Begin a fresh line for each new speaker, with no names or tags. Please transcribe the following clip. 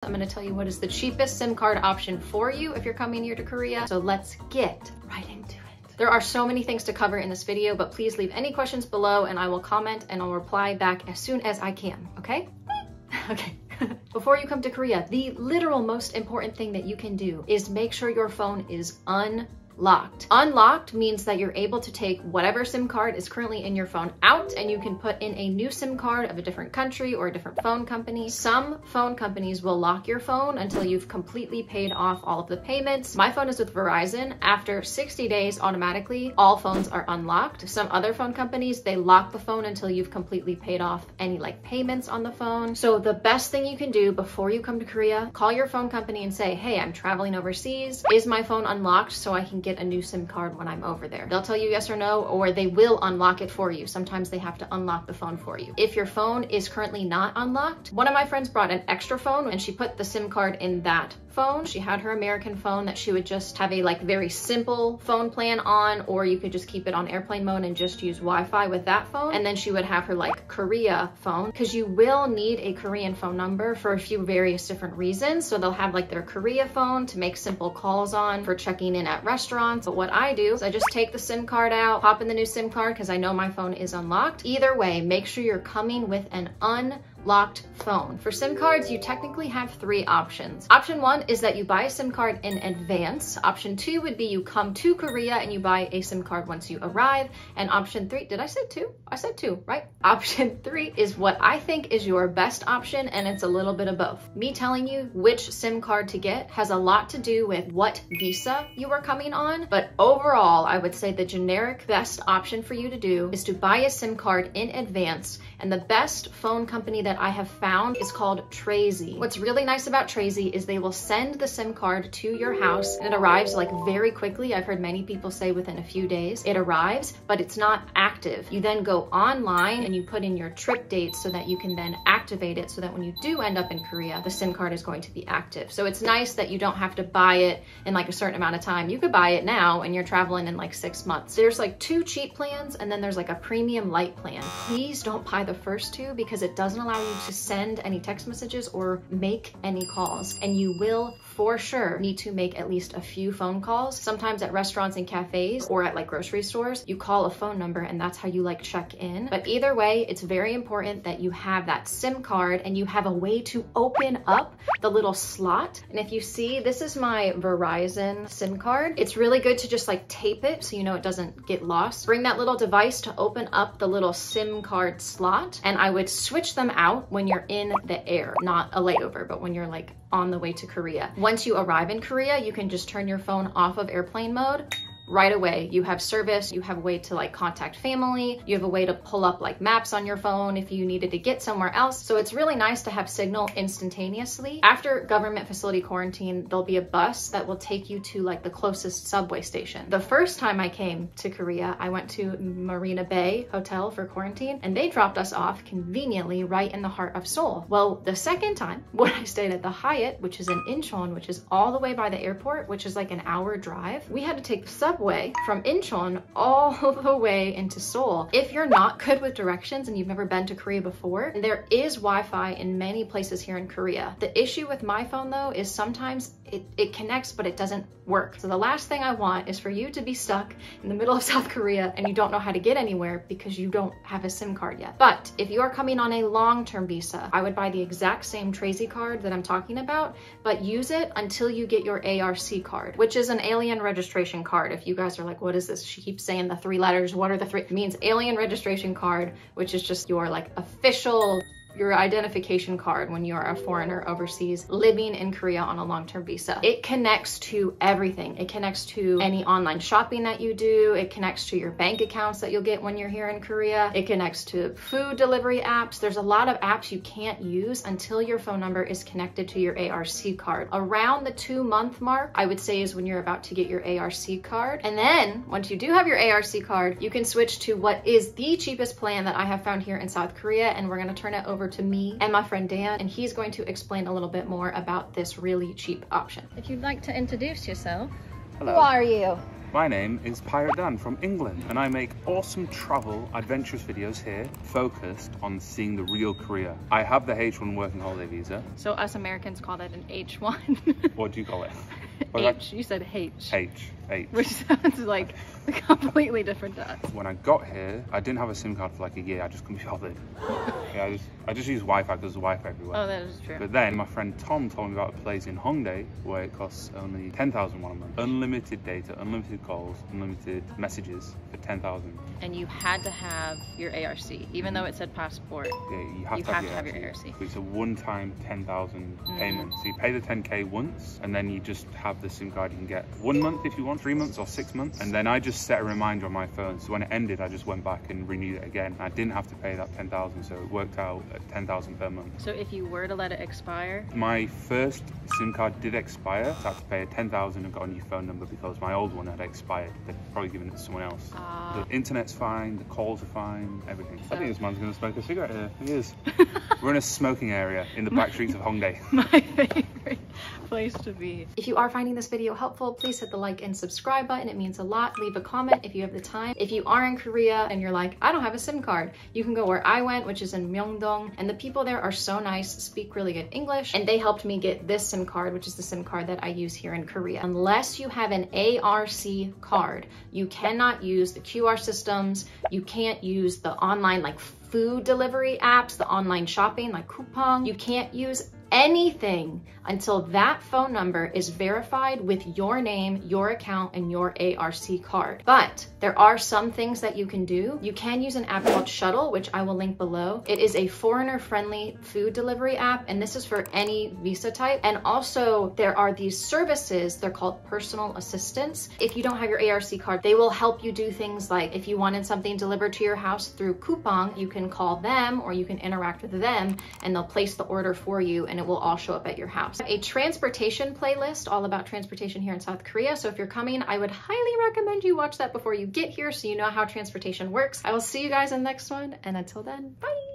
I'm going to tell you what is the cheapest SIM card option for you if you're coming here to Korea. So let's get right into it. There are so many things to cover in this video, but please leave any questions below and I will comment and I'll reply back as soon as I can, okay? Okay. Before you come to Korea, the literal most important thing that you can do is make sure your phone is unlocked. Unlocked means that you're able to take whatever SIM card is currently in your phone out and you can put in a new SIM card of a different country or a different phone company. Some phone companies will lock your phone until you've completely paid off all of the payments. My phone is with Verizon. After 60 days, automatically, all phones are unlocked. Some other phone companies, they lock the phone until you've completely paid off any payments on the phone. So the best thing you can do before you come to Korea, call your phone company and say, hey, I'm traveling overseas. Is my phone unlocked so I can get a new SIM card when I'm over there? They'll tell you yes or no, or they will unlock it for you. Sometimes they have to unlock the phone for you. If your phone is currently not unlocked, one of my friends brought an extra phone and she put the SIM card in that phone. She had her American phone that she would just have a very simple phone plan on, or you could just keep it on airplane mode and just use Wi-Fi with that phone. And then she would have her Korea phone, because you will need a Korean phone number for a few various different reasons. So they'll have their Korea phone to make simple calls on for checking in at restaurants. But what I do is I just take the SIM card out, pop in the new SIM card because I know my phone is unlocked. Either way, make sure you're coming with an unlocked phone. For SIM cards, you technically have three options. Option one is that you buy a SIM card in advance. Option two would be you come to Korea and you buy a SIM card once you arrive. And option three, did I say two? I said two, right? Option three is what I think is your best option, and it's a little bit of both. Me telling you which SIM card to get has a lot to do with what visa you are coming on, but overall, I would say the generic best option for you to do is to buy a SIM card in advance, and the best phone company that I have found is called Trazy. What's really nice about Trazy is they will send the SIM card to your house and it arrives very quickly. I've heard many people say within a few days it arrives, but it's not active. You then go online and you put in your trip dates so that you can then activate it so that when you do end up in Korea, the SIM card is going to be active. So it's nice that you don't have to buy it in a certain amount of time. You could buy it now and you're traveling in 6 months. There's two cheap plans and then there's a premium light plan. Please don't buy the first two because it doesn't allow you to send any text messages or make any calls, and you will for sure need to make at least a few phone calls. Sometimes at restaurants and cafes or at grocery stores, you call a phone number and that's how you check in. But either way, it's very important that you have that SIM card and you have a way to open up the little slot. And if you see, this is my Verizon SIM card. It's really good to just tape it so you know it doesn't get lost. Bring that little device to open up the little SIM card slot, and I would switch them out when you're in the air, not a layover, but when you're on the way to Korea. Once you arrive in Korea, you can just turn your phone off of airplane mode. Right away, you have service, you have a way to contact family, you have a way to pull up maps on your phone if you needed to get somewhere else. So it's really nice to have signal instantaneously. After government facility quarantine, there'll be a bus that will take you to the closest subway station. The first time I came to Korea, I went to Marina Bay Hotel for quarantine and they dropped us off conveniently right in the heart of Seoul. Well, the second time when I stayed at the Hyatt, which is in Incheon, which is all the way by the airport, which is an hour drive, we had to take the subway from Incheon all the way into Seoul. If you're not good with directions and you've never been to Korea before, there is Wi-Fi in many places here in Korea. The issue with my phone though is sometimes it connects, but it doesn't work. So the last thing I want is for you to be stuck in the middle of South Korea and you don't know how to get anywhere because you don't have a SIM card yet. But if you are coming on a long-term visa, I would buy the exact same Trazy card that I'm talking about, but use it until you get your ARC card, which is an alien registration card. If you guys are what is this? She keeps saying the three letters. What are the three? It means alien registration card, which is just your official your identification card when you're a foreigner overseas living in Korea on a long-term visa. It connects to everything. It connects to any online shopping that you do. It connects to your bank accounts that you'll get when you're here in Korea. It connects to food delivery apps. There's a lot of apps you can't use until your phone number is connected to your ARC card. Around the 2-month mark, I would say, is when you're about to get your ARC card. And then once you do have your ARC card, you can switch to what is the cheapest plan that I have found here in South Korea, and we're going to turn it over to me and my friend Dan, and he's going to explain a little bit more about this really cheap option. If you'd like to introduce yourself.
Hello. Who are you? My name is Pirate Dan from England, and I make awesome travel, adventurous videos here, focused on seeing the real Korea. I have the H1 working holiday visa.
So us Americans call that an H1.
What do you call it?
H, you said H.
H.
Which sounds like completely different to us.
When I got here, I didn't have a SIM card for like a year. I just couldn't be bothered. Yeah, I just use Wi-Fi because there's Wi-Fi everywhere.
Oh, that is true.
But then my friend Tom told me about a place in Hongdae where it costs only 10,000 won a month. Unlimited data, unlimited calls, unlimited messages for 10,000.
And you had to have your ARC, even though it said passport.
Yeah, you have to have your ARC. So it's a one-time 10,000 payment. So you pay the 10K once, and then you just have the SIM card. You can get 1 month if you want, 3 months or 6 months. And then I just set a reminder on my phone. So when it ended, I just went back and renewed it again. I didn't have to pay that 10,000, so it worked out at 10,000 per month.
So if you were to let it expire?
My first SIM card did expire, so I had to pay 10,000 and got a new phone number because my old one had expired. They'd probably given it to someone else. The internet's fine, the calls are fine, everything. So I think this man's gonna smoke a cigarette here. He is. We're in a smoking area in the back streets of Hongdae.
My favorite place to be. If you are finding this video helpful, please hit the like and subscribe button. It means a lot. Leave a comment if you have the time. If you are in Korea and you're like, I don't have a SIM card, you can go where I went, which is in Myeongdong, and the people there are so nice, speak really good English, and they helped me get this SIM card, which is the SIM card that I use here in Korea. Unless you have an ARC card, you cannot use the QR systems, you can't use the online like food delivery apps, the online shopping like Coupang, you can't use anything until that phone number is verified with your name, your account, and your ARC card. But there are some things that you can do. You can use an app called Shuttle, which I will link below. It is a foreigner-friendly food delivery app, and this is for any visa type. And also there are these services, they're called personal assistants. If you don't have your ARC card, they will help you do things like if you wanted something delivered to your house through Coupang, you can call them or you can interact with them and they'll place the order for you and it will all show up at your house. A transportation playlist all about transportation here in South Korea. So if you're coming, I would highly recommend you watch that before you get here so you know how transportation works. I will see you guys in the next one, and until then, bye.